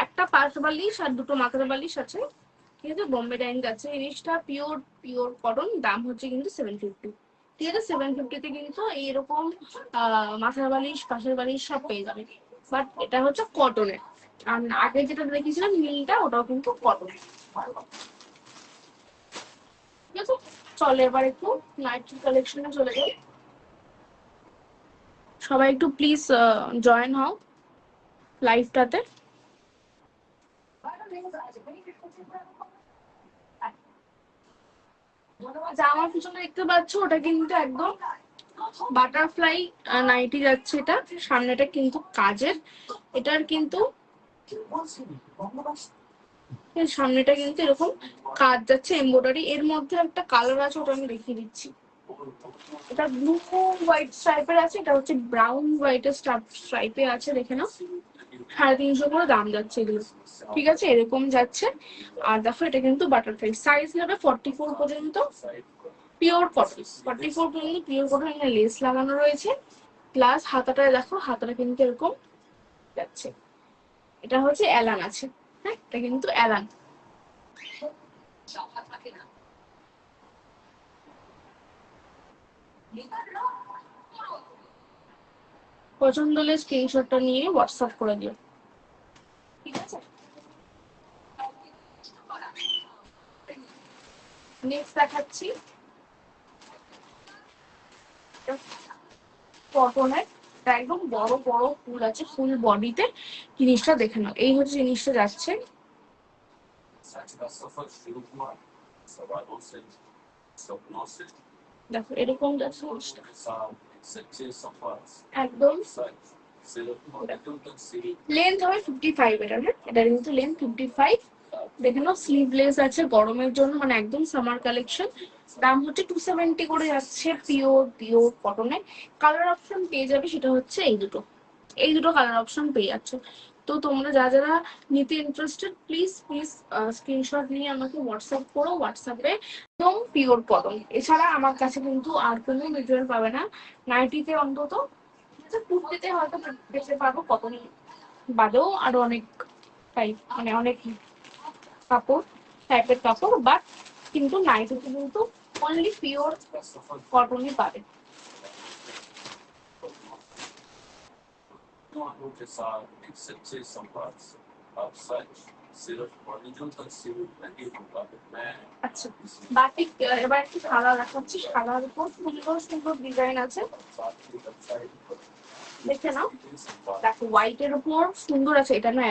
একটা পাশ বালিশ আর দুটো মাথার বালিশ আছে, ঠিক আছে। বোম্বে ডাইং আছে, জিনিসটা পিওর পিওর কটন, দাম হচ্ছে কিন্তু 750, ঠিক আছে। 750-তে কিন্তু এইরকম মাথার বালিশ পাশের বালিশ সব পেয়ে যাবে, বাট এটা হচ্ছে কটনের। আর আগে যেটা দেখেছিলাম নীলটা, ওটাও কিন্তু কটনের, ঠিক আছে। চলে এবার একটু নাইটি কালেকশনে চলে যাই। সবাই একটু প্লিজ জয়েন হও লাইভটাতে। যা আমার পিছনে দেখতে পাচ্ছ ওটা কিন্তু একদম বাটারফ্লাই নাইটি যাচ্ছে। এটা সামনেটা কিন্তু কাজের, এটার কিন্তু সামনেটা কিন্তু এরকম কাজ যাচ্ছে এমব্রয়ডারি। এর মধ্যে একটা কালার আছে, ওটা আমি দেখিয়ে দিচ্ছি। এটা ব্লু হোয়াইট স্ট্রাইপের আছে, এটা হচ্ছে ব্রাউন হোয়াইটের স্ট্রাইপে আছে, দেখে নাও। 350 করে দাম যাচ্ছে এগুলো, ঠিক আছে, এরকম যাচ্ছে। আর দেখো এটা কিন্তু বাটারফ্লাই, সাইজ নেবে 44 পর্যন্ত, পিওর কটন। 44 পর্যন্ত পিওর কটন। এখানে লেস লাগানো রয়েছে, প্লাস হাতাটায় দেখো, হাতাটা কিন্তু এরকম যাচ্ছে। এটা হচ্ছে অ্যালান আছে, হ্যাঁ, এটা কিন্তু অ্যালান। পছন্দ হলে স্ক্রিনশটটা নিয়ে হোয়াটসঅ্যাপ করে দিও, ঠিক আছে। নেক্সট দেখাচ্ছি কটনের, একদম বড় বড় ফুল আছে ফুল বডিতে। জিনিসটা দেখে নাও, এই হচ্ছে জিনিসটা যাচ্ছে। দেখো এরকম যাচ্ছে একদম। লেন্থ হবে 55, এটা না, এটা কিন্তু লেন্থ 55। দেখে নাও স্লিভলেস আছে গরমের জন্য, মানে একদম সামার কালেকশন। দাম হচ্ছে 270 করে যাচ্ছে, পিওর পিওর কটনে। কালার অপশন পেয়ে যাবে, সেটা হচ্ছে এই দুটো, এই দুটো কালার অপশন পেয়ে যাচ্ছ। তো তোমরা যারা নিতে ইন্টারেস্টেড, প্লিজ প্লিজ স্ক্রিনশট নিয়ে আমাকে হোয়াটসঅ্যাপ করো। হোয়াটসঅ্যাপে একদম পিওর কটন। এছাড়া আমার কাছে কিন্তু আর কোনো মেটেরিয়াল পাবে না নাইটিতে অন্তত, কুর্তিতে হয়তো পেতে পারবো, কটন বাদেও আরো অনেক টাইপ, মানে অনেক কাপড় টাইপের কাপড়, বাট কিন্তু নাইটিতে কিন্তু অনলি পিওর কটনই পাবে। আচ্ছা, বাটিক এবার একটু সাদা দেখাচ্ছি। সাদার উপর সুন্দর সুন্দর ডিজাইন আছে, দেখে নাও। দেখো হোয়াইটের উপর সুন্দর আছে, এটা না